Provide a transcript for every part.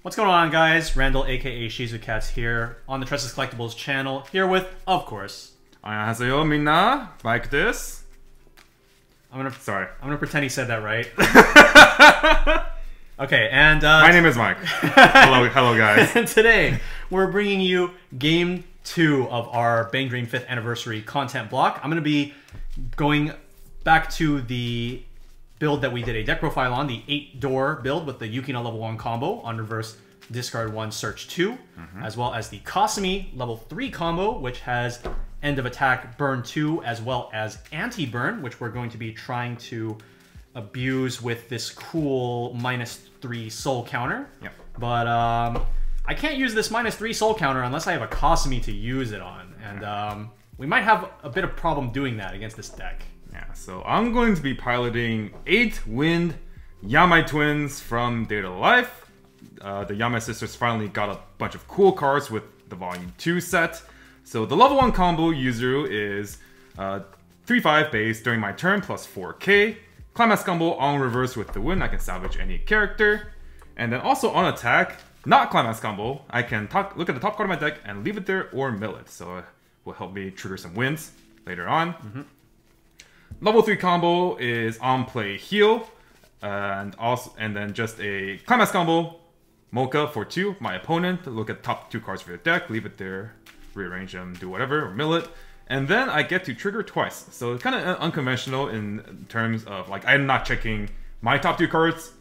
What's going on, guys? Randall, aka Shizukatz here on the Tressa's Collectibles channel, here with, of course... 안녕하세요, minna. Like this. I'm gonna pretend he said that right. Okay, and... my name is Mike. hello guys. And today, we're bringing you Game 2 of our BanG 5th Anniversary content block. I'm gonna be going back to the build that we did a deck profile on, the 8-door build with the Yukina level 1 combo on reverse discard 1, search 2, as well as the Kasumi level 3 combo, which has end of attack burn 2, as well as anti-burn, which we're going to be trying to abuse with this cool -3 soul counter. Yep. But I can't use this -3 soul counter unless I have a Kasumi to use it on, and we might have a bit of problem doing that against this deck. Yeah, so I'm going to be piloting 8-wind Yamai Twins from Data Life. The Yamai sisters finally got a bunch of cool cards with the Volume 2 set. So the level 1 combo Yuzuru is 3/5 base during my turn plus 4k. Climax combo on reverse with the wind, I can salvage any character. And then also on attack, not climax combo, I can look at the top card of my deck and leave it there or mill it. So it will help me trigger some wins later on. Level 3 combo is on play heal, and then just a climax combo, Mocha for 2. My opponent, look at top 2 cards for the deck, leave it there, rearrange them, do whatever, or mill it. And then I get to trigger twice. So it's kind of unconventional in terms of, like, I'm not checking my top 2 cards,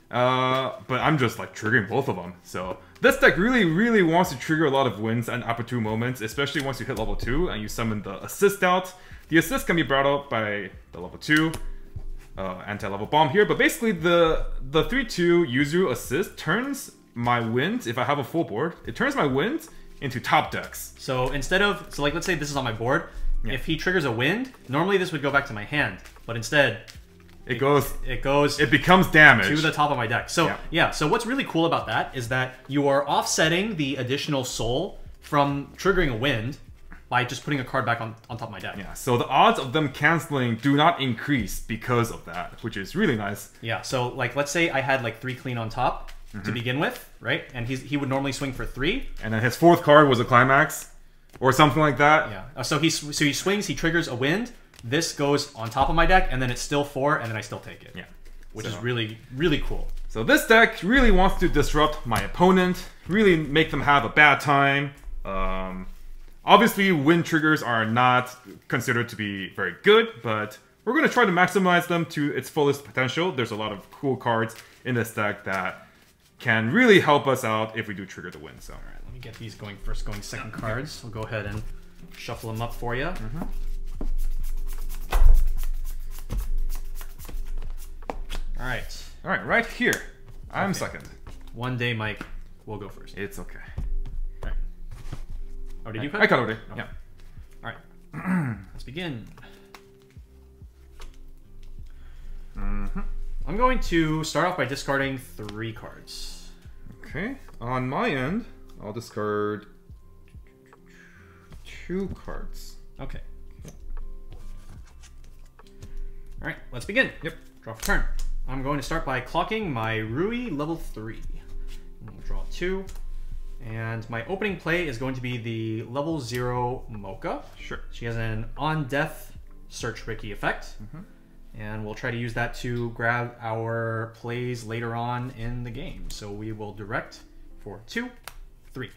but I'm just, like, triggering both of them. So this deck really wants to trigger a lot of wins and opportune moments, especially once you hit level 2 and you summon the assist out. The assist can be brought up by the level 2 anti-level bomb here, but basically the 3/2 Yuzuru assist turns my wins, if I have a full board, it turns my wins into top decks. So instead of, like, let's say this is on my board, if he triggers a wind, normally this would go back to my hand, but instead it becomes damage to the top of my deck. So yeah, so what's really cool about that is that you are offsetting the additional soul from triggering a wind by just putting a card back on top of my deck. Yeah, so the odds of them canceling do not increase because of that, which is really nice. Yeah, so like let's say I had like 3 clean on top to begin with, right? And he would normally swing for 3. And then his 4th card was a climax or something like that. Yeah. So he swings, he triggers a wind. This goes on top of my deck, and then it's still 4, and then I still take it. Yeah. Which is really cool. So this deck really wants to disrupt my opponent, really make them have a bad time. Obviously, wind triggers are not considered to be very good, but we're going to try to maximize them to its fullest potential. There's a lot of cool cards in this deck that can really help us out if we do trigger the wind. So, all right, let me get these going second cards. We'll go ahead and shuffle them up for you. All right, right here. I'm second. One day, Mike, we'll go first. It's okay. All right. Oh, did you cut? I cut already. Oh. Yeah. All right. Let's begin. I'm going to start off by discarding 3 cards. Okay. On my end, I'll discard 2 cards. Okay. All right, let's begin. Yep. Draw for turn. I'm going to start by clocking my Rui level 3. We'll draw 2. And my opening play is going to be the level 0 Mocha. Sure. She has an on-death search Ricky effect. And we'll try to use that to grab our plays later on in the game. So we will direct for 2, 3.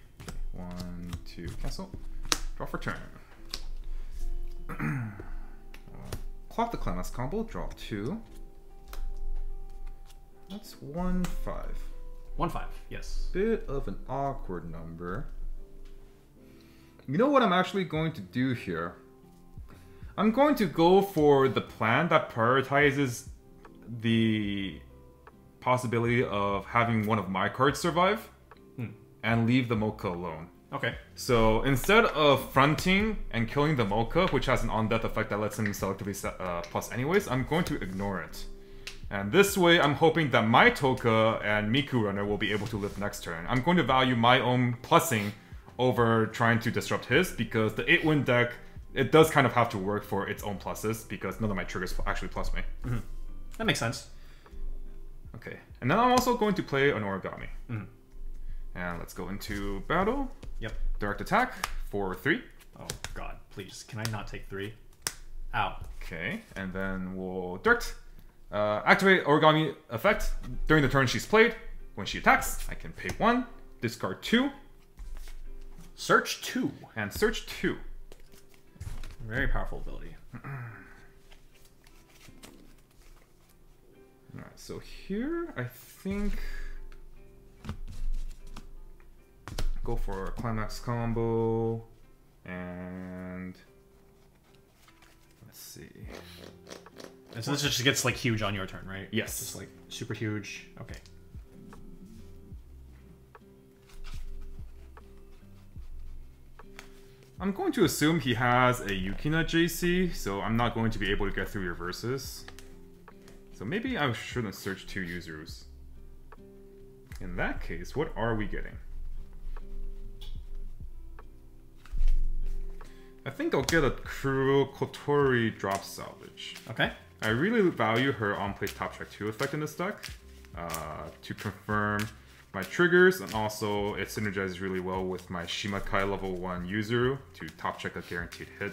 1, 2, cancel. Draw for turn. Clock the climax combo, draw 2. That's 1/5. 1/5, yes. Bit of an awkward number. You know what I'm actually going to do here? I'm going to go for the plan that prioritizes the possibility of having one of my cards survive and leave the Mocha alone. Okay. So instead of fronting and killing the Mocha, which has an on-death effect that lets him selectively plus anyways, I'm going to ignore it. And this way, I'm hoping that my Toka and Miku Runner will be able to live next turn. I'm going to value my own plussing over trying to disrupt his, because the 8-win deck, it does kind of have to work for its own pluses, because none of my triggers actually plus me. That makes sense. Okay, and then I'm also going to play an Origami. And let's go into battle. Yep. Direct attack for 3. Oh god, please. Can I not take 3? Ow. Okay, and then we'll direct. Activate origami effect. During the turn she's played, when she attacks, I can pay 1, discard 2. Search 2. And search 2. Very powerful ability. Alright, so here I think go for a climax combo and let's see. And so this just gets like huge on your turn, right? Yes. Just like super huge. Okay. I'm going to assume he has a Yukina JC, so I'm not going to be able to get through your verses. So maybe I shouldn't search 2 Yuzurus. In that case, what are we getting? I think I'll get a Kuro Kotori drop salvage. Okay. I really value her on-play top track 2 effect in this deck to confirm my triggers, and also it synergizes really well with my Shimakai level 1 Yuzuru to top check a guaranteed hit.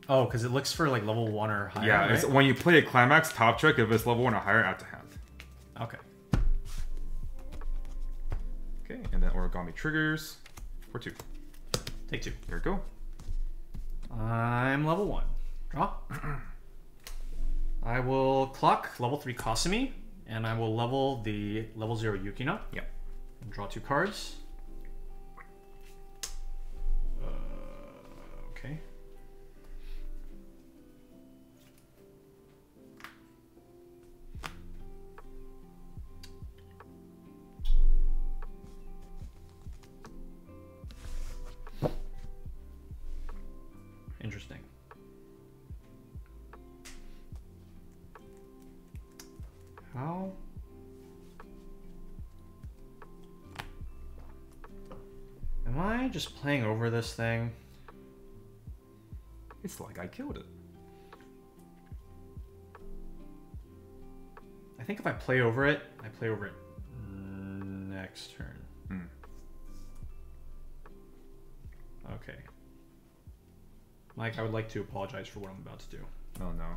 Oh, because it looks for like level 1 or higher. Yeah, right? it's, when you play a climax, top check if it's level 1 or higher, add to hand. Okay. Okay, and then origami triggers for 2. Take 2. Here we go. I'm level 1. Draw. I will clock level 3 Kasumi, and I will level the level 0 Yukina. Yep. And draw 2 cards. Okay. Interesting. How? Am I just playing over this thing? It's like I killed it. I think if I play over it, I play over it next turn. Okay. Mike, I would like to apologize for what I'm about to do. Oh no.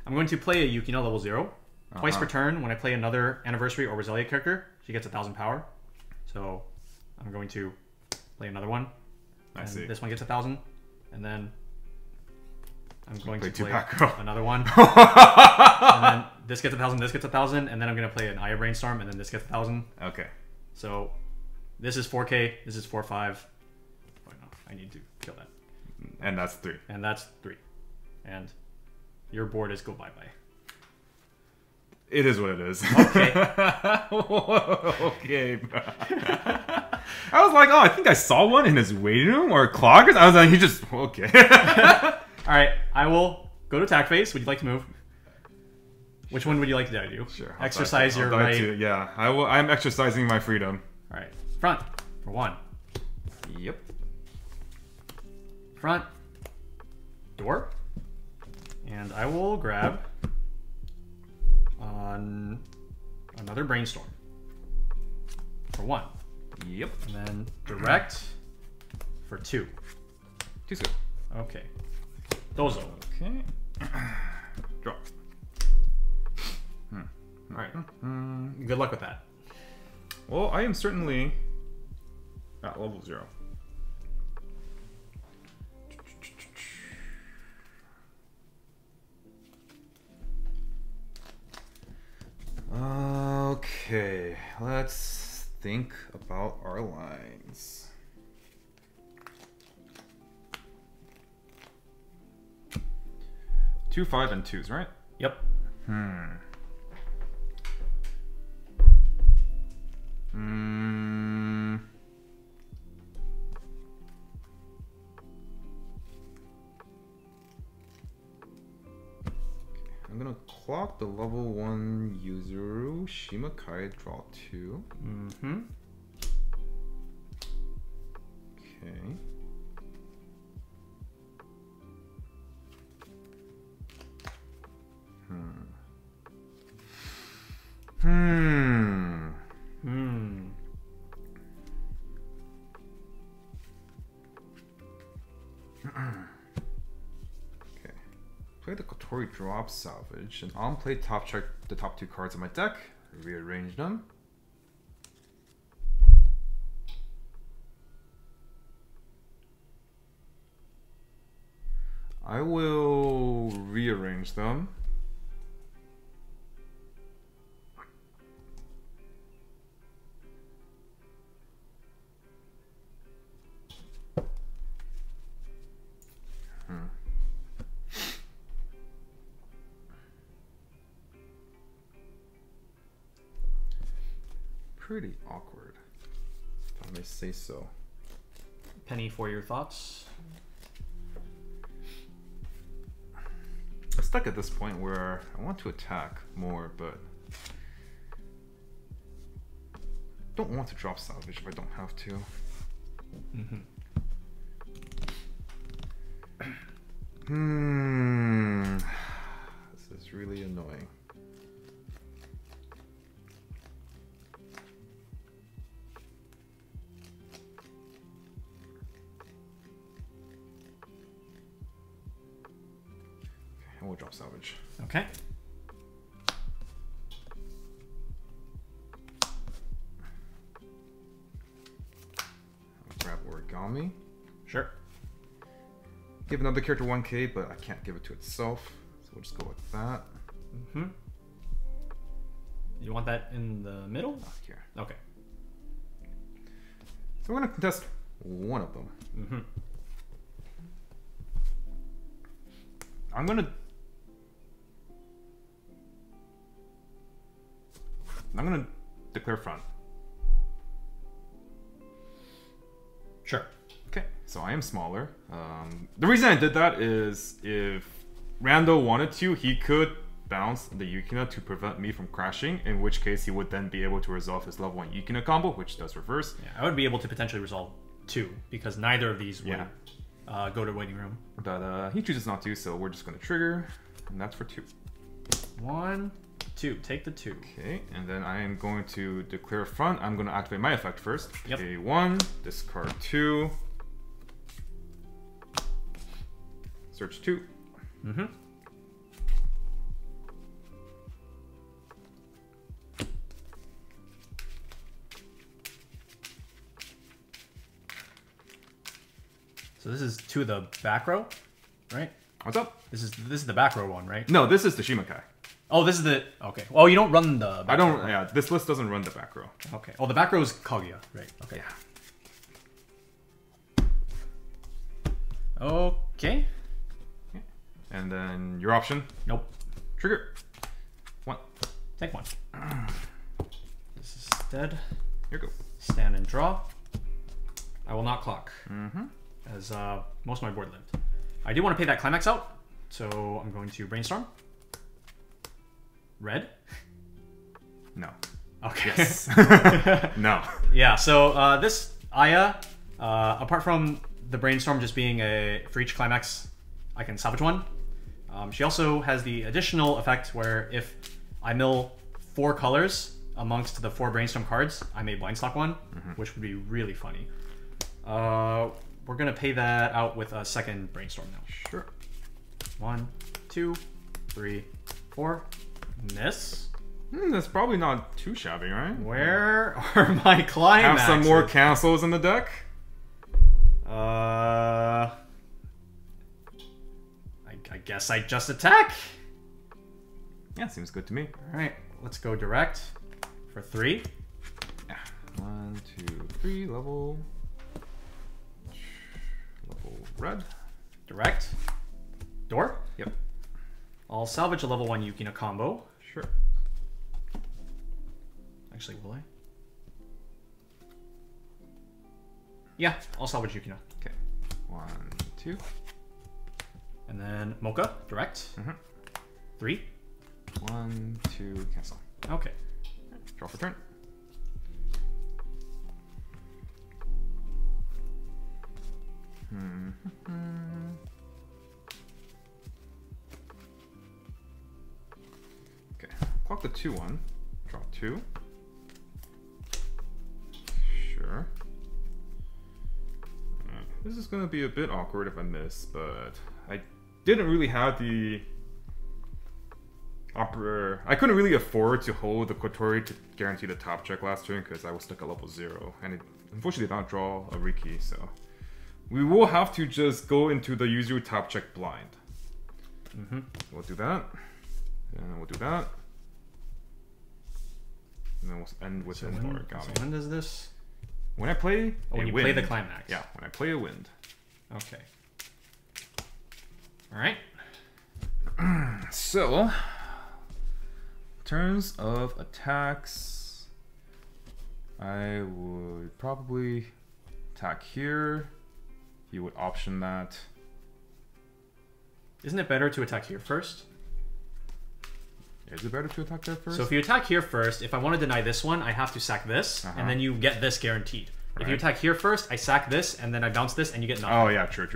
I'm going to play a Yukina level 0. Twice per turn, when I play another Anniversary or Roselia character, she gets 1,000 power. So I'm going to play another one. I see. This one gets 1,000. And then I'm going to play another one. And then this gets 1,000, this gets 1,000. And then I'm going to play an Aya Brainstorm, and then this gets 1,000. Okay. So this is 4K, this is 4-5. Oh, no, I need to kill that. And that's 3. And that's 3. And your board is go bye-bye. It is what it is. Okay. Okay. I was like, oh, I think I saw one in his waiting room or cloggers. I was like, he just, okay. All right, I will go to attack phase. Would you like to move? Which one would you like to do? Sure. Exercise your right. Yeah, I will. I'm exercising my freedom. All right, front for 1. Yep. Front door, and I will grab on another brainstorm for 1. Yep. And then direct for 2. 2 good. Okay. Dozo. Okay. Draw. All right. Good luck with that. Well, I am certainly at level 0. Okay, let's think about our lines. Two, 5, and 2s, right? Yep. I'm gonna clock the level 1 Yuzuru, Shimakai, draw 2. Okay. Bandori drop salvage, and on play top check the top 2 cards of my deck, rearrange them. I will rearrange them. Pretty awkward, if I may say so. Penny for your thoughts. I'm stuck at this point where I want to attack more, but don't want to drop salvage if I don't have to. This is really annoying. And we'll drop salvage. Okay. I'll grab origami. Sure. Give another character 1k, but I can't give it to itself. So we'll just go with that. You want that in the middle? Not here. Okay. So we're going to contest one of them. I'm going to declare front. Sure. Okay, so I am smaller. The reason I did that is if Randall wanted to, he could bounce the Yukina to prevent me from crashing, in which case he would then be able to resolve his level 1 Yukina combo, which does reverse. Yeah, I would be able to potentially resolve 2, because neither of these would go to waiting room. But he chooses not to, so we're just going to trigger, and that's for 2. 1, 2. Take the 2. Okay, and then I am going to declare front. I'm going to activate my effect first. Yep. Okay, 1, discard 2. Search 2. So this is to the back row, right? What's up? This is the back row one, right? No, this is the Shimakai. Oh, this is the... Okay. Oh, you don't run the back row. Yeah, this list doesn't run the back row. Okay. Oh, the back row is Kaguya, right? Okay. Yeah. Okay. And then your option. Nope. Trigger. 1. Take 1. This is dead. Here you go. Stand and draw. I will not clock. As most of my board lived. I do want to pay that climax out, so I'm going to brainstorm. Red? No. Okay. Yes. No. Yeah, so this Aya, apart from the brainstorm just being for each climax, I can salvage 1. She also has the additional effect where if I mill 4 colors amongst the 4 brainstorm cards, I may blind stock 1, which would be really funny. We're gonna pay that out with a second brainstorm now. Sure. 1, 2, 3, 4. Miss. That's probably not too shabby, right? Where are my climaxes? Have some more cancels in the deck? I guess I just attack. Yeah, seems good to me. All right, let's go direct for 3. Yeah. 1, 2, 3. Level red. Direct. Door. Yep. I'll salvage a level 1 Yukina combo. Sure. Actually, will I? Yeah, I'll salvage Yukina. Okay. 1, 2. And then Mocha, direct. 3. 1, 2, cancel. Okay. Draw for turn. Okay. Clock the 2-1. Draw 2. Sure. This is going to be a bit awkward if I miss, but I didn't really have the I couldn't really afford to hold the Kotori to guarantee the top check last turn because I was stuck at level 0, and it unfortunately did not draw a Riki, so we will have to just go into the Yuzuru top check blind. We'll do that, and we'll do that, and then we'll end with an origami. So when does this? When I play when you play the climax. Yeah, when I play a wind. Okay. All right. So, in terms of attacks, I would probably attack here. You would option that. Isn't it better to attack here first? Is it better to attack there first? So if you attack here first, if I want to deny this one, I have to sack this, and then you get this guaranteed. If you attack here first, I sack this, and then I bounce this, and you get nothing. Oh yeah, true.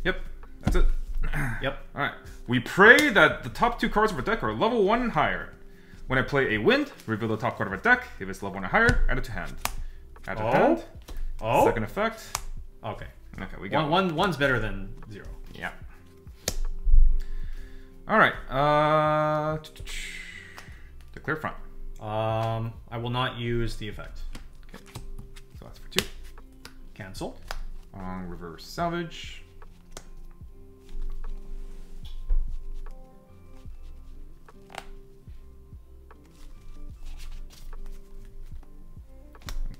Yep, that's it. Yep. Alright. We pray that the top 2 cards of our deck are level 1 and higher. When I play a wind, reveal the top card of our deck. If it's level 1 or higher, add it to hand. Add it to hand. Second effect. Okay. Okay, we got one's better than 0. Yeah. Alright. Declare front. I will not use the effect. Okay. So that's for 2. Cancel. Reverse salvage.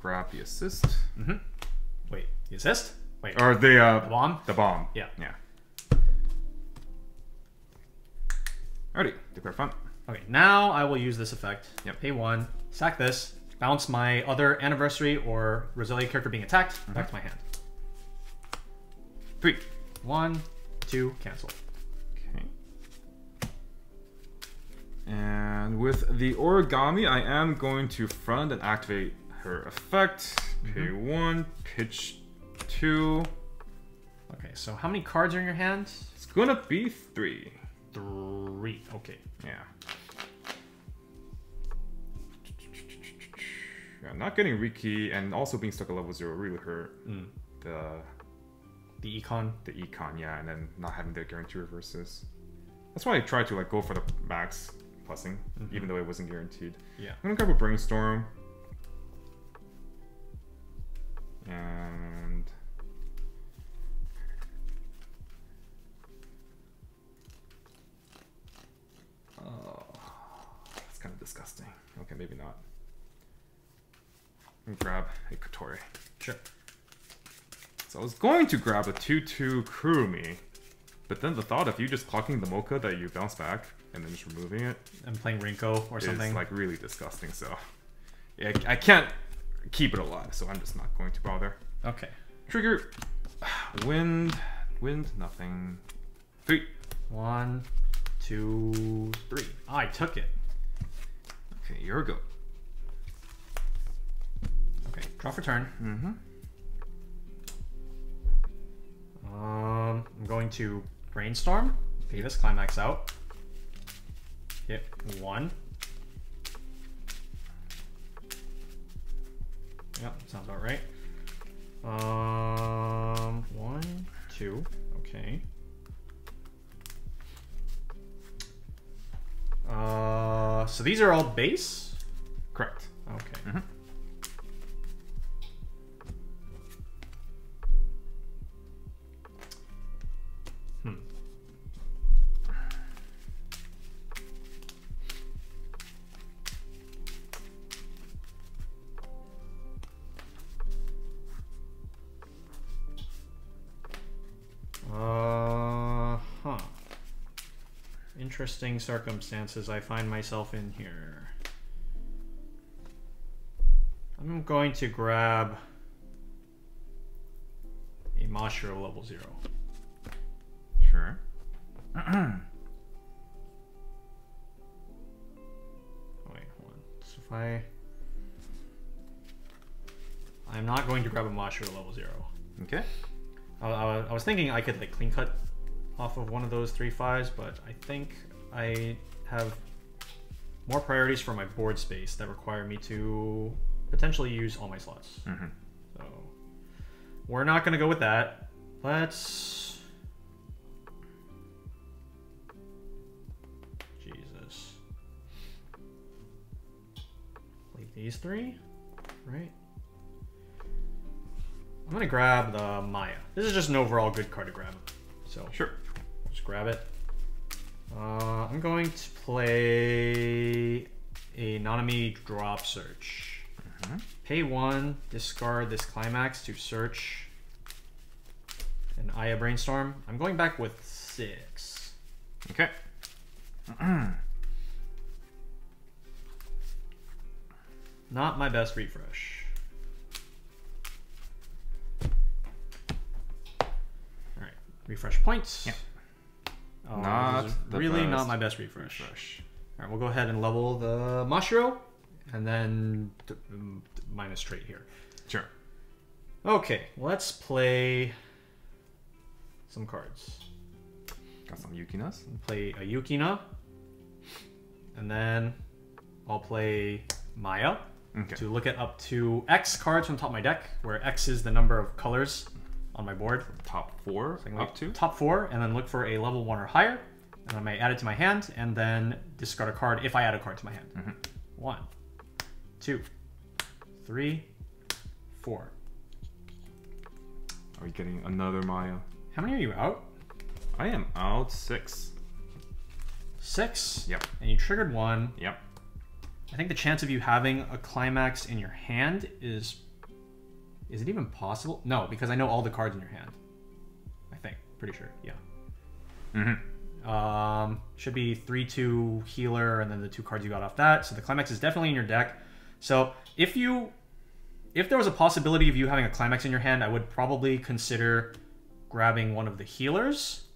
Grab the assist. Wait, the assist? Wait. Or the bomb? The bomb. Yeah. Alrighty, declare front. Okay, now I will use this effect. Yep. Pay 1, sack this, bounce my other anniversary or Roselia character being attacked back to my hand. 3. 1, 2, cancel. Okay. And with the origami, I am going to front and activate her effect. Pay 1, pitch 2. Okay, so how many cards are in your hand? It's gonna be 3. 3. Okay. Yeah. Yeah, not getting Riki and also being stuck at level 0 really hurt the econ. The econ, yeah, and then not having the guarantee reverses. That's why I tried to like go for the max plussing, even though it wasn't guaranteed. Yeah. I'm gonna grab a brainstorm. And that's kind of disgusting. Okay, maybe not. Let me grab a Kotori. Sure. So I was going to grab a 2/2 Kurumi, but then the thought of you just clocking the Mocha that you bounce back and then just removing it and playing Rinko or something is like really disgusting. So yeah, I can't keep it alive, so I'm just not going to bother. Okay. Trigger. Wind, nothing. 3. 1, 2, 3. Oh, I took it. Okay, you're a go. Okay, draw for turn. I'm going to brainstorm. Pay this climax out. Hit 1. Yep, sounds about right. 1, 2. Okay. So these are all base? Correct. Okay. Interesting circumstances I find myself in here. I'm going to grab a Mashiro level 0. Sure. Wait, hold on. So if I'm not going to grab a Mashiro level 0. Okay. I was thinking I could like clean cut off of one of those 3/5s, but I think I have more priorities for my board space that require me to potentially use all my slots. So we're not gonna go with that. Let's... Jesus. Play these three, right? I'm gonna grab the Maya. This is just an overall good card to grab. So Sure. just grab it. I'm going to play a Nanami Drop Search. Pay 1, discard this Climax to search an Aya Brainstorm. I'm going back with 6. Okay. Not my best refresh. Alright, refresh points. Yeah. Oh, this is really not my best refresh. Alright, we'll go ahead and level the Mashiro, and then minus trait here. Sure. Okay, let's play some cards. Got some Yukinas. Play a Yukina, and then I'll play Maya to look at up to X cards from the top of my deck, where X is the number of colors on my board. Top 4 up to? Top 4, and then look for a level 1 or higher, and I may add it to my hand, and then discard a card if I add a card to my hand. 1, 2, 3, 4. Are we getting another Maya? How many are you out? I am out 6. 6? Yep. And you triggered 1. Yep. I think the chance of you having a Climax in your hand is... Is it even possible? No, because I know all the cards in your hand. I think. Pretty sure. Yeah. Should be 3/2 healer, and then the 2 cards you got off that. So the Climax is definitely in your deck. So if there was a possibility of you having a Climax in your hand, I would probably consider grabbing one of the healers.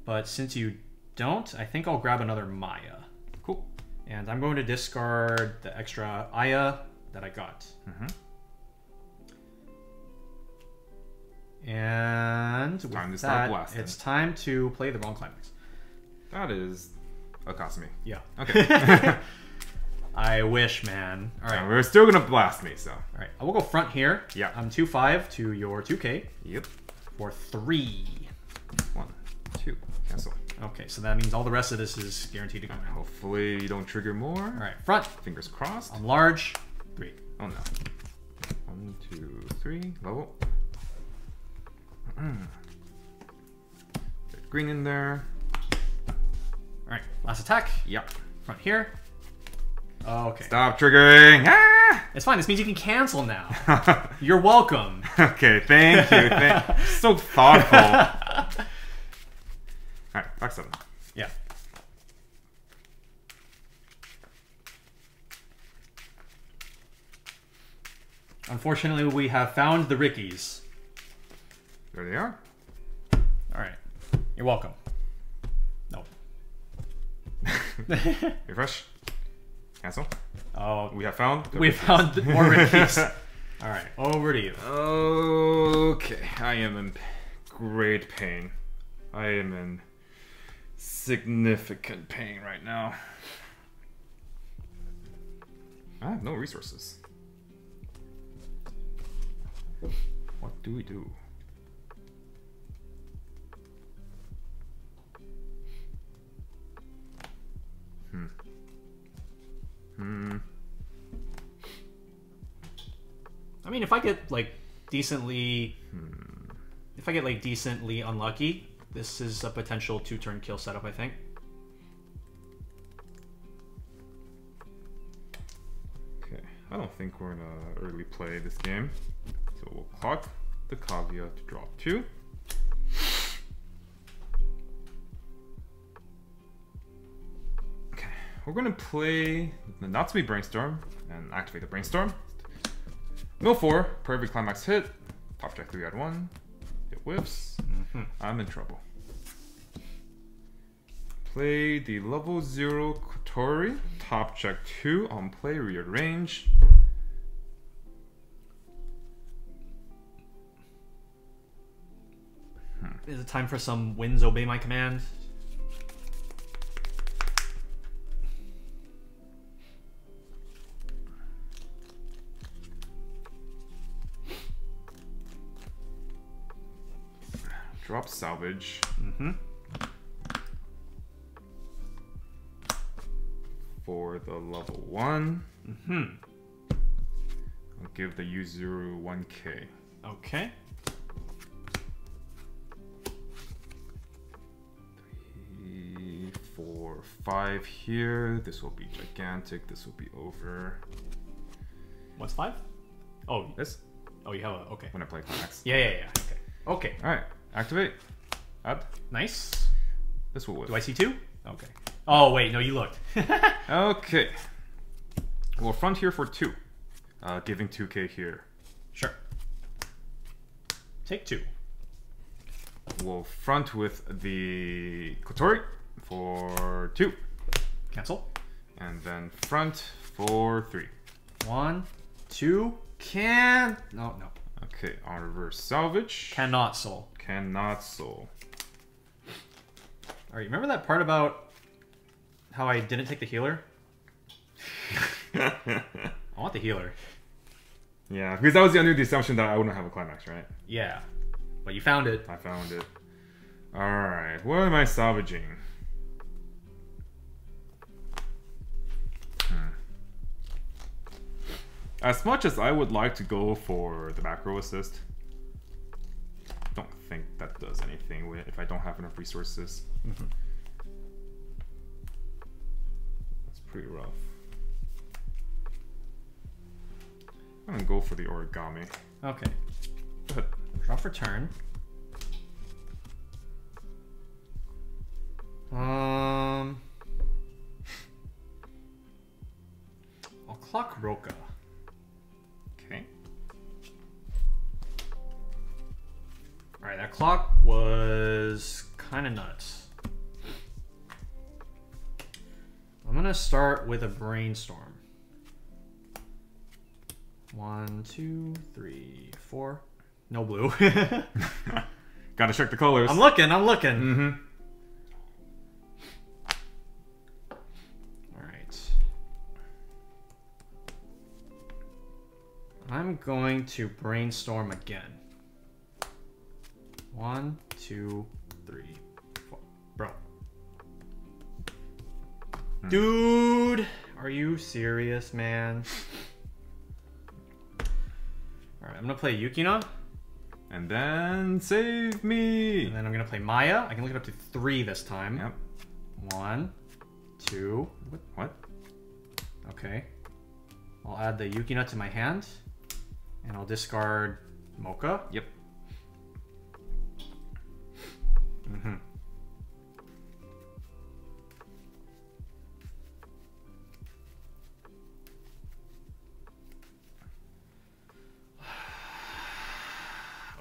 But since you don't, I think I'll grab another Maya. Cool. And I'm going to discard the extra Aya that I got. And with time to start that, blasting. it's time to play the wrong Climax. That is a Kasumi. Yeah. Okay. I wish, man. All right. And we're still gonna blast me, so. All right. I will go front here. Yeah. I'm 2/5 to your 2K. Yep. For 3. 1, 2. Cancel. Okay, so that means all the rest of this is guaranteed to go. Hopefully you don't trigger more. All right, front. Fingers crossed. I'm large. 3. Oh no. 1, 2, 3. Level. Get green in there. All right, last attack. Yep. Front here. Okay. Stop triggering. Ah! It's fine. This means you can cancel now. You're welcome. Okay, thank you. So thoughtful. All right, back 7. Yeah. Unfortunately, we have found the Rickies. There they are. All right. You're welcome. No. Refresh. Cancel. Oh, We have found. we found more Rickies. All right, over to you. Okay, I am in great pain. I am in significant pain right now. I have no resources. What do we do? I mean, if I get like decently, if I get like decently unlucky, this is a potential 2-turn kill setup, I think. Okay, I don't think we're gonna early play this game, so we'll clock the Kaguya to drop 2. Okay, we're gonna play the Natsumi Brainstorm and activate the Brainstorm. Mill 4, per every climax hit. Top check 3 out 1. It whiffs. I'm in trouble. Play the level 0 Kotori. Top check 2 on play, rearrange. Is it time for some winds obey my command? Drop salvage. For the level 1. I'll give the Yuzuru 1k. Okay. 3, 4, 5 here. This will be gigantic. This will be over. What's 5? Oh, This? oh, you have a, okay. When I play Climax. Yeah. Okay. Okay. Alright, activate. Add. Nice. This will whip. Do I see 2? Okay. Oh, wait, no, you looked. Okay. We'll front here for 2. Giving 2k here. Sure. Take 2. We'll front with the Kotori for 2. Cancel. And then front for 3. 1, 2, no. Okay, on reverse salvage. Cannot soul. Cannot soul. Alright, remember that part about how I didn't take the healer? I want the healer. Yeah, because I was under the assumption that I wouldn't have a climax, right? Yeah. But you found it. I found it. Alright, what am I salvaging? As much as I would like to go for the back row assist, don't think that does anything if I don't have enough resources. That's pretty rough. I'm gonna go for the origami. Okay. Go ahead. Draw for turn. I'll clock Roka. Okay. Alright, that clock was kind of nuts. I'm gonna start with a brainstorm. 1, 2, 3, 4. No blue. Gotta check the colors. I'm looking. Alright. I'm going to brainstorm again. 1, 2, 3, 4. Bro. Dude! Are you serious, man? Alright, I'm gonna play Yukina. And then save me! And then I'm gonna play Maya. I can look it up to 3 this time. Yep. 1, 2. What? Okay. I'll add the Yukina to my hand. And I'll discard Mocha. Yep.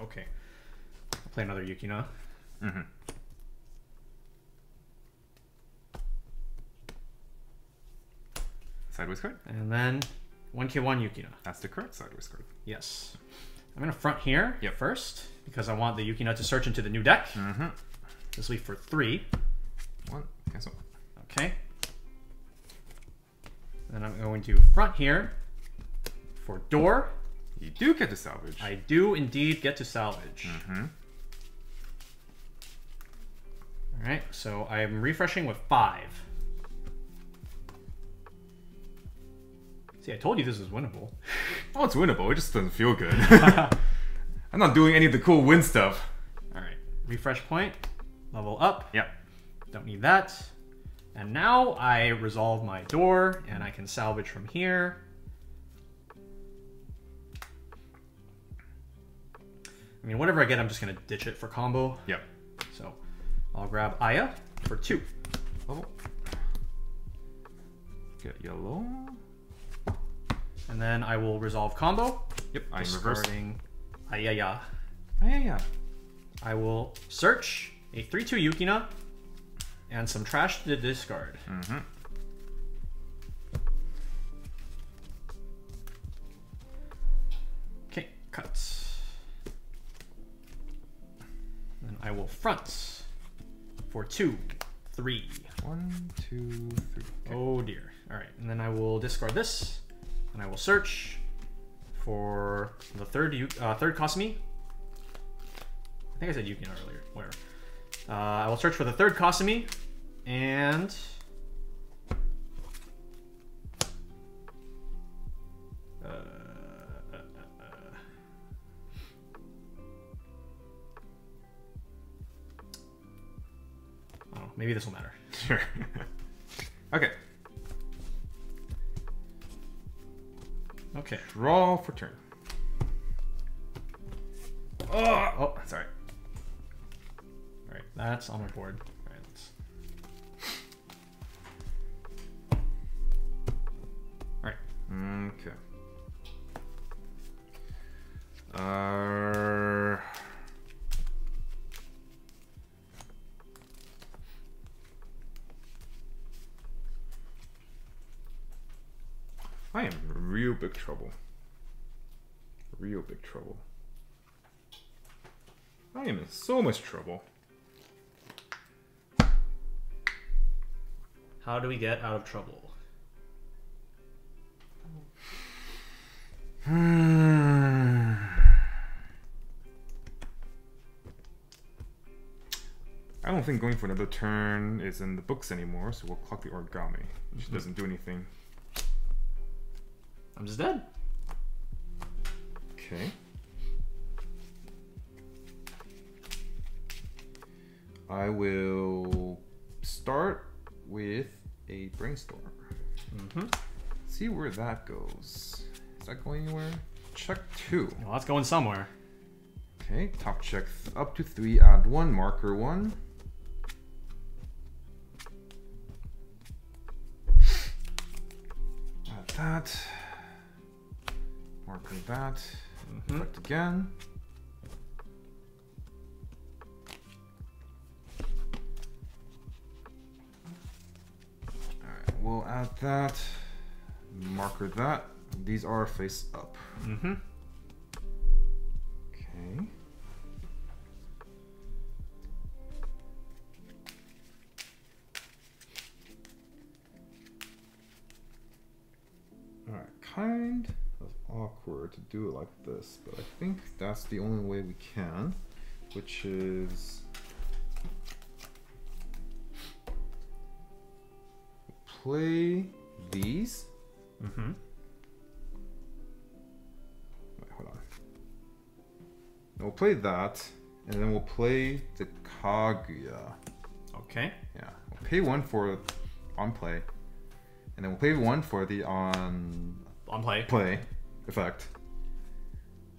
Okay. I'll play another Yukina. Sideways card? And then 1k1 Yukina. That's the correct sideways card. Yes. I'm going to front here Yep. first because I want the Yukina to search into the new deck. This will be for 3. 1, cancel. Okay. Then I'm going to front here for door. You do get to salvage. I do indeed get to salvage. Alright, so I'm refreshing with 5. See, I told you this was winnable. Oh, it's winnable. It just doesn't feel good. I'm not doing any of the cool win stuff. Alright, refresh point, level up. Yep. Don't need that. And now I resolve my door, and I can salvage from here. I mean, whatever I get, I'm just going to ditch it for combo. Yep. So I'll grab Aya for 2. Level. Get yellow. And then I will resolve combo. Yep, I'm discarding Ayaya. Yeah. I will search a 3/2 Yukina and some trash to discard. Okay, cuts. Then I will front for 2, 3. 1, 2, 3. Okay. Oh dear. Alright, and then I will discard this. And I will search for the third Kasumi. think I said Yukino earlier. Whatever. I will search for the third Kasumi, and oh, maybe this will matter. Sure. Okay. Okay. Draw for turn. Oh, sorry. All right, that's on my board. All right, let's... All right. Okay. I am in real big trouble. Real big trouble. I am in so much trouble. How do we get out of trouble? I don't think going for another turn is in the books anymore, so we'll clock the origami, which doesn't do anything. I'm just dead. Okay. I will start with a brainstorm. See where that goes. Is that going anywhere? Check 2. Well, that's going somewhere. Okay, top check up to 3, add 1, marker 1. Add that. Marker that. Select again. Alright, we'll add that. Marker that. These are face up. Okay. Alright, kind of awkward to do it like this, but I think that's the only way we can, which is play these. Wait, hold on. And we'll play that, and then we'll play the Kaguya. Okay. Yeah, we'll pay 1 for on play, and then we'll pay 1 for the on play effect.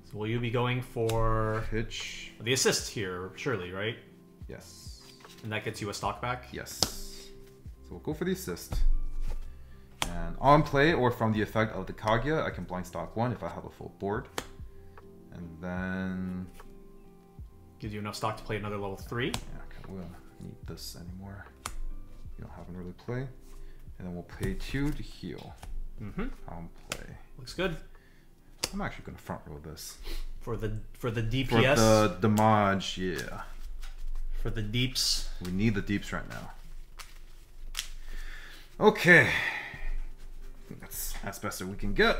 So will you be going for Pitch. the assist here, surely, right? Yes. And that gets you a stock back? Yes. So we'll go for the assist. And on play or from the effect of the Kaguya, I can blind stock 1 if I have a full board. And then Gives you enough stock to play another level 3. yeah, okay, we don't need this anymore. We don't have an early play. And then we'll pay 2 to heal. On play. Looks good. I'm actually gonna front row this. For the For DPS. the damage, yeah. For the deeps. We need the deeps right now. Okay. I think that's as best as we can get.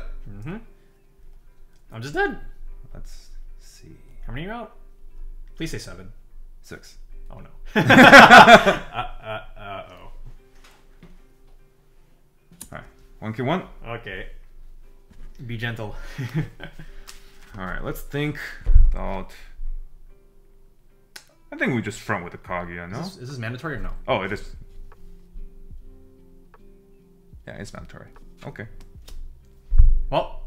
I'm just dead. Let's see. How many are you out? Please say 7. 6. Oh no. Uh-oh. Alright. 1K1. Okay. Be gentle. Alright, let's think about... I think we just front with the Kaguya, no? Is this mandatory or no? Oh, it is. Yeah, it's mandatory. Okay. Well,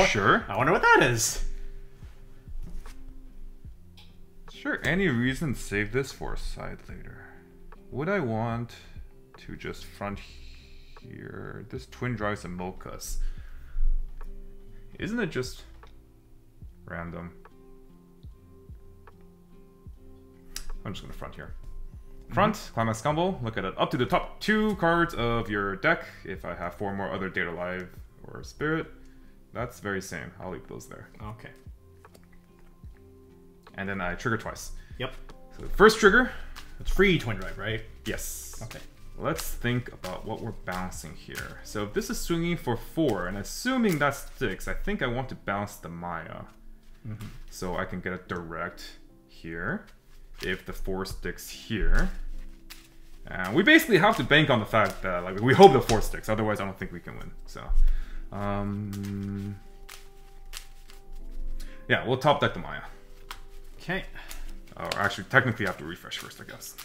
Sure. I wonder what that is. Sure, any reason save this for a side later. Would I want to just front here? This twin drives and mochas. Isn't it just random? I'm just gonna front here. Front, Climax Combo, look at it up to the top 2 cards of your deck. If I have 4 more other Data Live or Spirit, that's very same. I'll leave those there. Okay. And then I trigger twice. Yep. So the first trigger, It's free twin drive, right? yes. Okay. Let's think about what we're bouncing here. So if this is swinging for 4, and assuming that sticks, I think I want to bounce the Maya. So I can get a direct here if the 4 sticks here. And we basically have to bank on the fact that like we hope the 4 sticks, otherwise I don't think we can win. So yeah, we'll top deck the Maya. Okay. Or actually, technically I have to refresh first, I guess.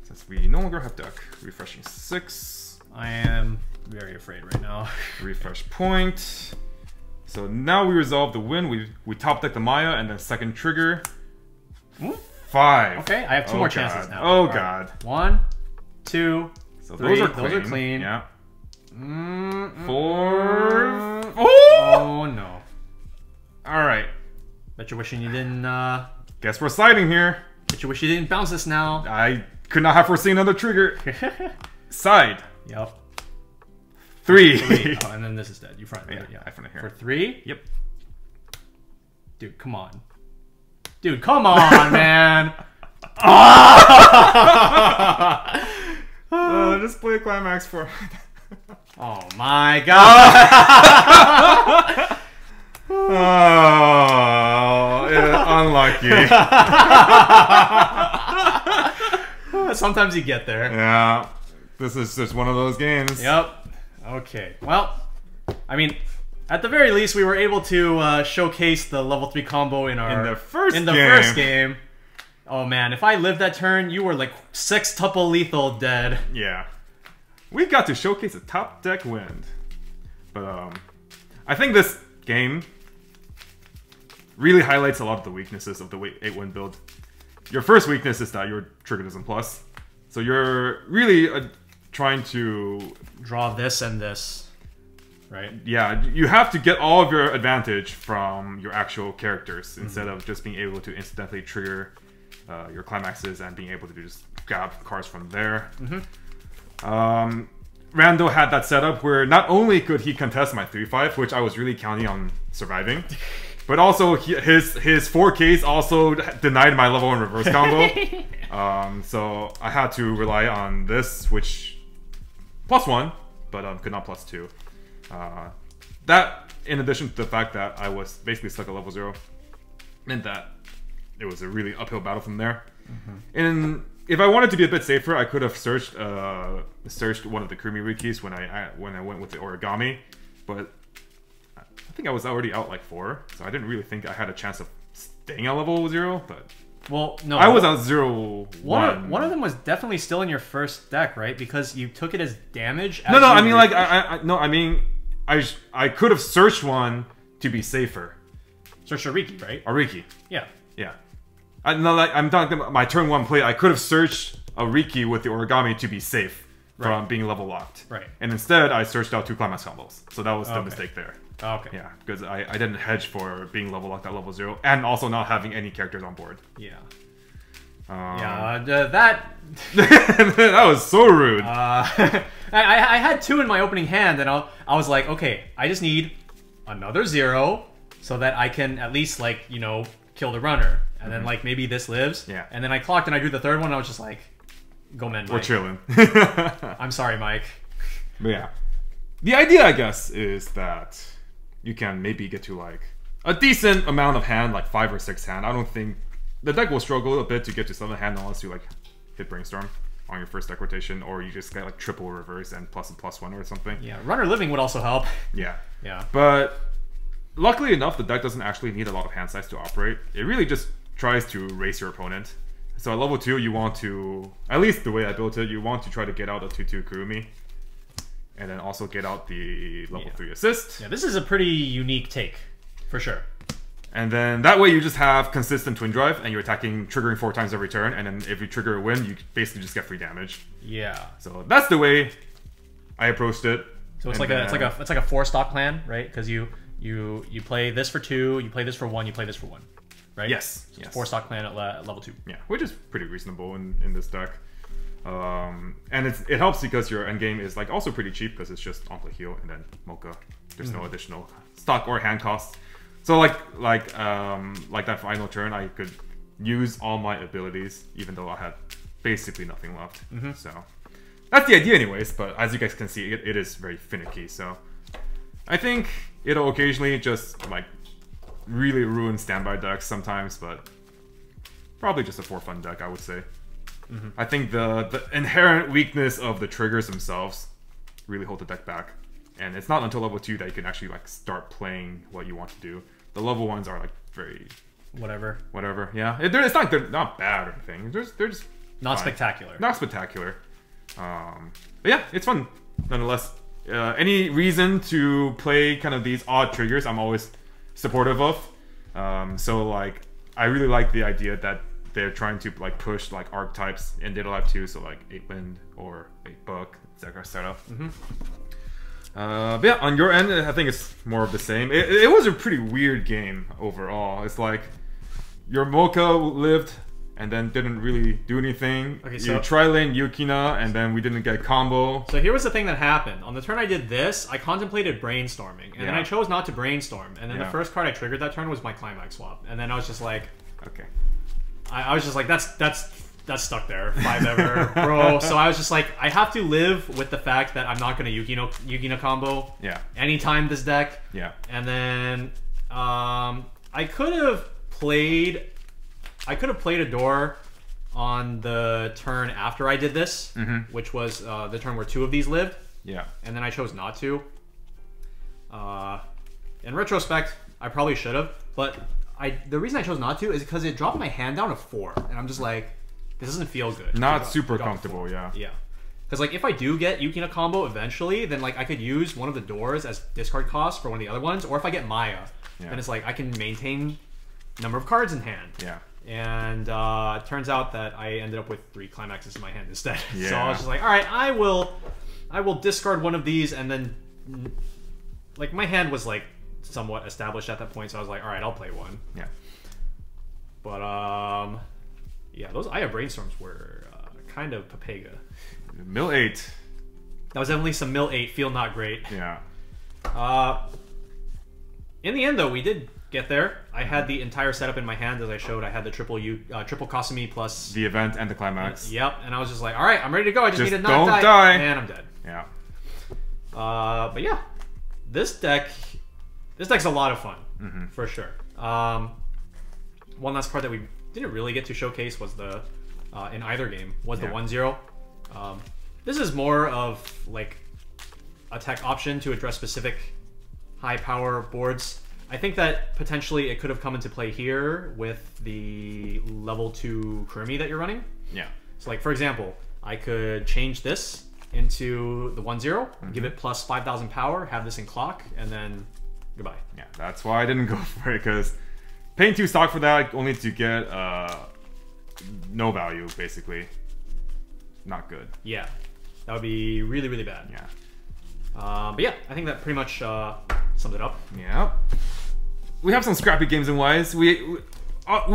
Since we no longer have deck. Refreshing 6. I am very afraid right now. Refresh point. So now we resolve the win. We top deck the Maya and then second trigger. 5. Okay, I have 2 more chances now. Oh god. Right. 1, 2, so 3. Those are clean. Yeah. 4. Oh no. Alright. Bet you're wishing you didn't Guess we're sliding here. Bet you wish you didn't bounce this now. I could not have foreseen another trigger. Side. Yep. 3. Oh, and then this is dead. You front. Yeah, I front it here. For 3? Yep. Dude, come on. Dude, come on, man. Just play a climax for. Oh my god. Oh, unlucky. Sometimes you get there. Yeah, this is just one of those games. Yep. Okay. Well, I mean, at the very least, we were able to showcase the level 3 combo in the first game. Oh man, if I lived that turn, you were like 6-tuple lethal dead. Yeah. We got to showcase a top deck win. But I think this game really highlights a lot of the weaknesses of the 8-win build. Your first weakness is that your trigger doesn't plus. So you're really trying to draw this and this, right? Yeah, you have to get all of your advantage from your actual characters instead of just being able to incidentally trigger your climaxes and being able to just grab cards from there. Randall had that setup where not only could he contest my 3-5, which I was really counting on surviving, but also his 4Ks also denied my level 1 reverse combo. So I had to rely on this, which +1, but could not +2. That, in addition to the fact that I was basically stuck at level 0, meant that it was a really uphill battle from there. And if I wanted to be a bit safer, I could have searched one of the Kurumi Rikis when I went with the origami, but I think I was already out like 4, so I didn't really think I had a chance of staying at level 0. But well, no, I was at 0. One of them was definitely still in your first deck, right? Because you took it as damage. No, I mean like I could have searched one to be safer. Search a Riki, right? A Riki. Yeah. Yeah. I'm talking about my turn 1 play. I could have searched a Riki with the origami to be safe from being level locked. Right. And instead, I searched out 2 climax combos. So that was the mistake there. Okay. Yeah, because I didn't hedge for being level locked at level 0 and also not having any characters on board. Yeah. That was so rude. I had 2 in my opening hand, and I was like, okay, I just need another 0 so that I can at least, like, you know, kill the runner. And then, like, maybe this lives. Yeah. And then I clocked and I drew the 3rd one, and I was just like, go men, Mike. We're chilling. I'm sorry, Mike. But yeah. The idea, I guess, is that you can maybe get to, like, a decent amount of hand, like 5 or 6 hand. I don't think... The deck will struggle a bit to get to 7 hand unless you, like, hit Brainstorm on your first deck rotation, or you just get, like, triple reverse and +1 or something. Yeah, runner living would also help. Yeah. Yeah. But luckily enough, the deck doesn't actually need a lot of hand size to operate. It really just tries to race your opponent. So at level 2, you want to, at least the way I built it, you want to try to get out a 2/2 Kurumi. And then also get out the level 3 assist. Yeah, this is a pretty unique take, for sure. And then that way you just have consistent Twin Drive, and you're attacking, triggering 4 times every turn, and then if you trigger a win, you basically just get free damage. Yeah. So that's the way I approached it. So it's like a 4-stock plan, right? Because you play this for 2, you play this for 1, you play this for 1. Right? Yes. Yes. 4-stock plan at level 2. Yeah, which is pretty reasonable in this deck. And it helps because your endgame is like also pretty cheap because it's just Ampli Heal and then Mocha. There's no additional stock or hand costs. So like that final turn, I could use all my abilities even though I had basically nothing left. So that's the idea anyways, but as you guys can see, it is very finicky. So I think it'll occasionally just like really ruin standby decks sometimes, but probably just a for fun deck, I would say. I think the inherent weakness of the triggers themselves really hold the deck back. And it's not until level 2 that you can actually like start playing what you want to do. The level 1s are like very... Whatever. Yeah. It's not they're not bad or anything. They're just not fine. spectacular. Not spectacular. But yeah, it's fun nonetheless. Any reason to play kind of these odd triggers, I'm always supportive of. So like, I really like the idea that they're trying to like push like archetypes in Data Life 2, so like 8 Wind or 8 Book, etc. But yeah, on your end, I think it's more of the same. It was a pretty weird game overall. It's like your Mocha lived and then didn't really do anything. Okay, so you tri-lane Yukina and then we didn't get a combo. So here was the thing that happened. On the turn I did this, I contemplated brainstorming, and then I chose not to brainstorm. And then the first card I triggered that turn was my Climax swap. And then I was just like, okay. I was just like, that's stuck there, 5 ever, bro. So I was just like, I have to live with the fact that I'm not gonna Yukina combo. Anytime this deck. And then I could have played a door on the turn after I did this, which was the turn where 2 of these lived. And then I chose not to. In retrospect, I probably should have, but the reason I chose not to is because it dropped my hand down to 4, and I'm just like, this doesn't feel good. Not super comfortable, yeah. Because like if I do get Yukina combo eventually, then like I could use one of the doors as discard cost for one of the other ones, or if I get Maya, then it's like I can maintain number of cards in hand. And it turns out that I ended up with 3 Climaxes in my hand instead. So I was just like, all right, I will discard one of these, and then like my hand was like somewhat established at that point, so I was like, all right, I'll play one. But yeah, those Aya Brainstorms were kind of Papega. Mill 8. That was definitely some Mill 8, feel not great. In the end though, we did get there. I had the entire setup in my hand, as I showed. I had the triple Kasumi plus the event and the climax. And I was just like, all right, I'm ready to go. I just need to not don't die. And I'm dead. But yeah, this deck's a lot of fun, for sure. One last card that we didn't really get to showcase was the in either game was the 1/0. This is more of like a tech option to address specific high power boards. I think that potentially it could have come into play here with the level 2 Kurumi that you're running. So like for example, I could change this into the 1/0, give it plus 5,000 power, have this in clock, and then goodbye. That's why I didn't go for it, because paying 2 stock for that only to get no value, basically. Not good. That would be really, really bad. But yeah, I think that pretty much sums it up. We have some scrappy games in Weiss. We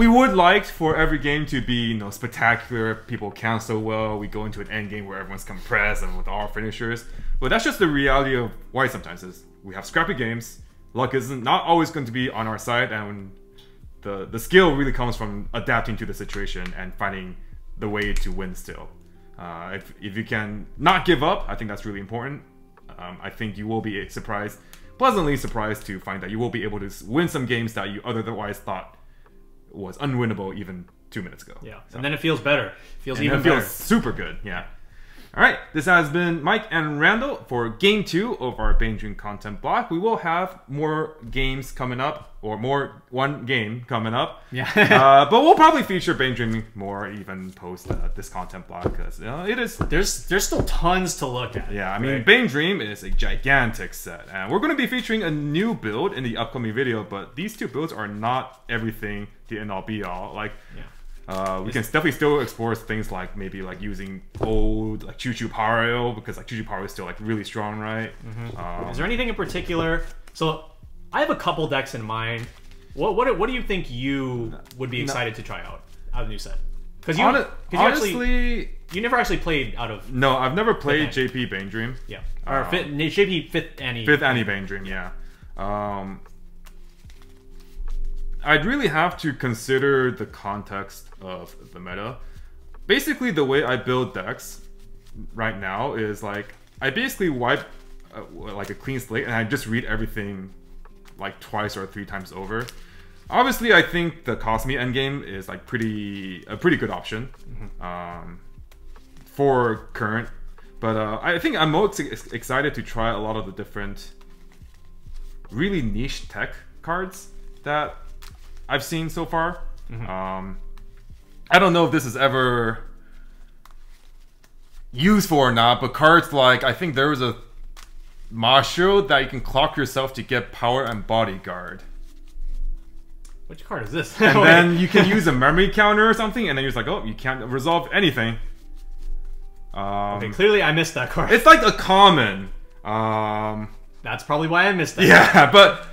would like for every game to be, spectacular. People count so well. We go into an end game where everyone's compressed and with all finishers. But that's just the reality of Weiss sometimes. Is we have scrappy games. Luck isn't not always going to be on our side, and the skill really comes from adapting to the situation and finding the way to win still. If you can not give up, I think that's really important. I think you will be pleasantly surprised to find that you will be able to win some games that you otherwise thought was unwinnable even 2 minutes ago. And then it feels better. It feels super good. Alright, this has been Mike and Randall for Game 2 of our BanG content block. We will have more games coming up, or one game coming up. But we'll probably feature BanG more even post this content block, because there's still tons to look at. I mean, BanG is a gigantic set, and we're going to be featuring a new build in the upcoming video, but these 2 builds are not everything, the end-all be-all. We can definitely still explore things like maybe like using old like Choo Choo Pario, because like Choo Choo Pario is still like really strong, right? Is there anything in particular? So I have a couple decks in mind. What do you think you would be excited to try out of the new set? Because honestly, you never actually played out of. No, I've never played JP BanG. Or JP Fifth Annie. Fifth Annie BanG. I'd really have to consider the context of the meta. Basically, the way I build decks right now is like I basically wipe like a clean slate, and I just read everything like twice or 3 times over. Obviously, I think the Kasumi endgame is like a pretty good option for current. But I think I'm most excited to try a lot of the different really niche tech cards that I've seen so far. I don't know if this is ever used for or not, but cards like, I think there was a Masho that you can clock yourself to get power and bodyguard. Which card is this? And then you can use a memory counter or something, and then you're just like, oh, you can't resolve anything. Okay, clearly I missed that card. It's like a common. That's probably why I missed that. Yeah, but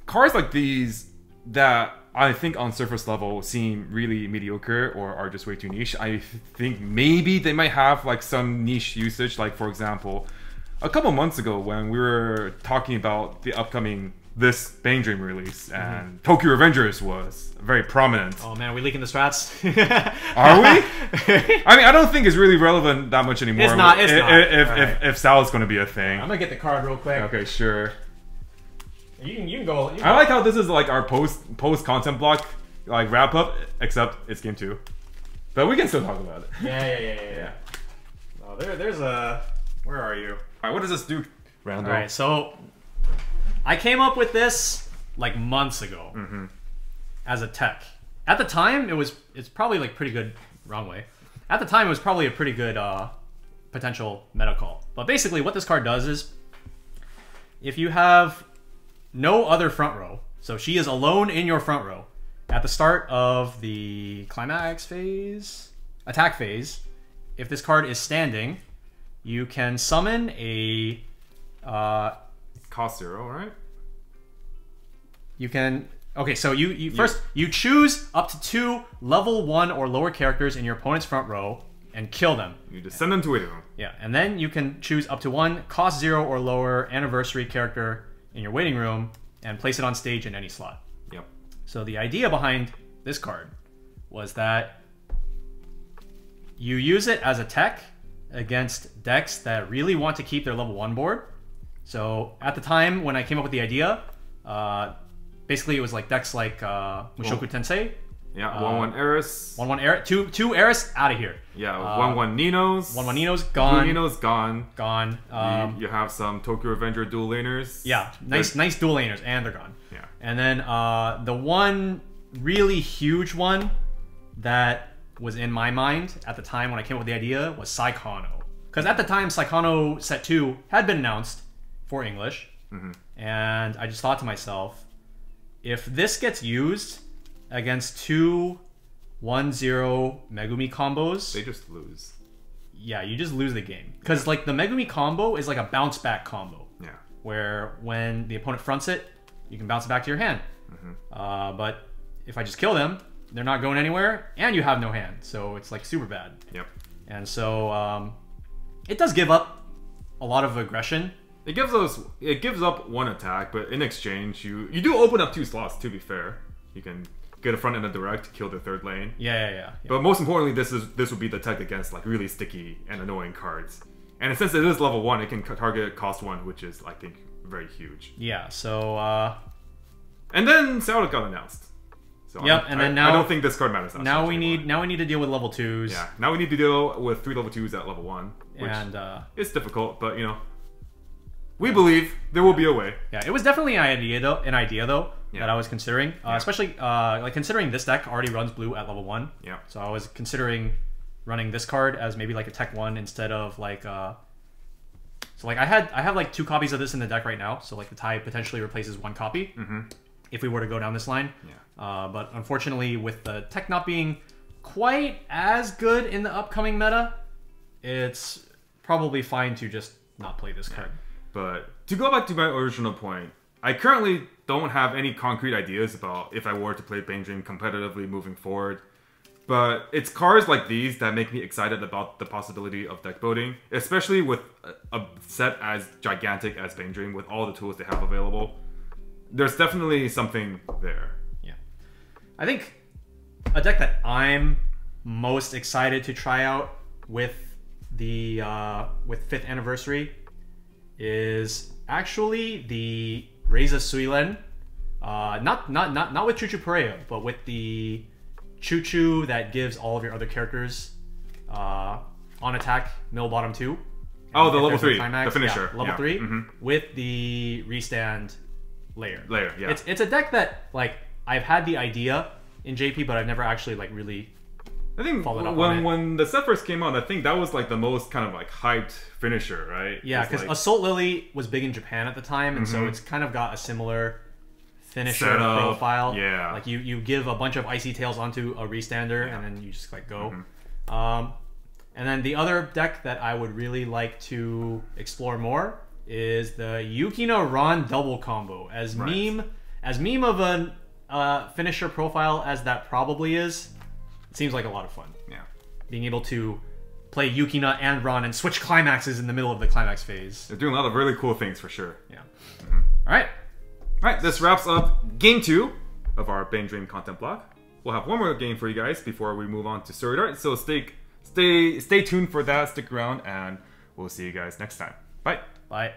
cards like these that I think on surface level seem really mediocre or are just way too niche. I think maybe they might have like some niche usage. Like for example, a couple months ago when we were talking about the upcoming this BanG Dream release, and Tokyo Revengers was very prominent. Oh man, are we leaking the strats? Are we? I mean, I don't think it's really relevant that much anymore. It's not. It's not. If Sal's going to be a thing. I'm gonna get the card real quick. Okay, sure. You can go. I like how this is like our post content block like wrap up, except it's game 2, but we can still talk about it. Yeah. Oh, there's a. Where are you? All right, what does this do, Randall? All right, so I came up with this like months ago as a tech. At the time, it's probably like pretty good. Wrong way. At the time, it was probably a pretty good potential meta call. But basically, what this card does is, if you have no other front row, so she is alone in your front row at the start of the climax phase, attack phase. If this card is standing, you can summon a cost 0, right? You can. Okay, so you first you choose up to 2 level 1 or lower characters in your opponent's front row and kill them. You just send them to waiting room. Yeah, and then you can choose up to 1 cost 0 or lower anniversary character in your waiting room and place it on stage in any slot. Yep. So the idea behind this card was that you use it as a tech against decks that really want to keep their level 1 board. So at the time when I came up with the idea, basically it was like decks like Mushoku Tensei. Yeah, 1/1 Eris. 1/1 Eris. Two Eris out of here. Yeah, 1/1 Ninos. 1/1 Ninos gone. Blue Ninos gone. Gone. You have some Tokyo Avenger dual laners. Yeah, nice dual laners, and they're gone. Yeah. And then the one really huge one that was in my mind at the time when I came up with the idea was Saikano. Because at the time, Saikano Set 2 had been announced for English. And I just thought to myself, if this gets used against 2 1-0 Megumi combos, they just lose. Yeah, you just lose the game. Because like the Megumi combo is like a bounce back combo. Yeah. Where when the opponent fronts it, you can bounce it back to your hand. But if I just kill them, they're not going anywhere, and you have no hand. So it's like super bad. Yep. And so it does give up a lot of aggression. It gives up 1 attack, but in exchange, you do open up 2 slots. To be fair, you can get a front and a direct, kill the 3rd lane. Yeah. But most importantly, this would be the tech against like really sticky and annoying cards. And since it is level 1, it can target cost 1, which is I think very huge. Yeah. So. And then Saurus got announced. So yep. And then now I don't think this card matters. Now we need to deal with level 2s. Yeah. Now we need to deal with 3 level 2s at level 1, which it's difficult, but you know. We believe there will be a way. Yeah, it was definitely an idea though that I was considering, especially like considering this deck already runs blue at level 1. Yeah. So I was considering running this card as maybe like a tech 1 instead of like so like I have like 2 copies of this in the deck right now. So like the tie potentially replaces 1 copy if we were to go down this line. Yeah. But unfortunately, with the tech not being quite as good in the upcoming meta, it's probably fine to just not play this card. But to go back to my original point, I currently don't have any concrete ideas about if I were to play BanG Dream competitively moving forward. But it's cards like these that make me excited about the possibility of deck building, especially with a set as gigantic as BanG Dream with all the tools they have available. There's definitely something there. Yeah. I think a deck that I'm most excited to try out with the with 5th anniversary is actually the Reiza Suilen Not with Choo Choo Pareo, but with the Choo Choo that gives all of your other characters on attack mill bottom 2. Oh, the level 3, climax, the finisher. Yeah, level 3 with the restand layer. Yeah. It's a deck that like I've had the idea in JP, but I've never actually like really. I think when the set first came out, I think that was like the most kind of like hyped finisher, right? Yeah, because like, Assault Lily was big in Japan at the time, and so it's kind of got a similar finisher profile. Yeah, like you give a bunch of Icy Tails onto a restander, and then you just like go. And then the other deck that I would really like to explore more is the Yukina Ron double combo. As meme of a finisher profile as that probably is, it seems like a lot of fun. Yeah. Being able to play Yukina and Ron and switch climaxes in the middle of the climax phase. They're doing a lot of really cool things for sure. Yeah. Alright. Alright, this wraps up game 2 of our BanG Dream content block. We'll have one more game for you guys before we move on to Sword Art, so stay tuned for that, stick around, and we'll see you guys next time. Bye. Bye.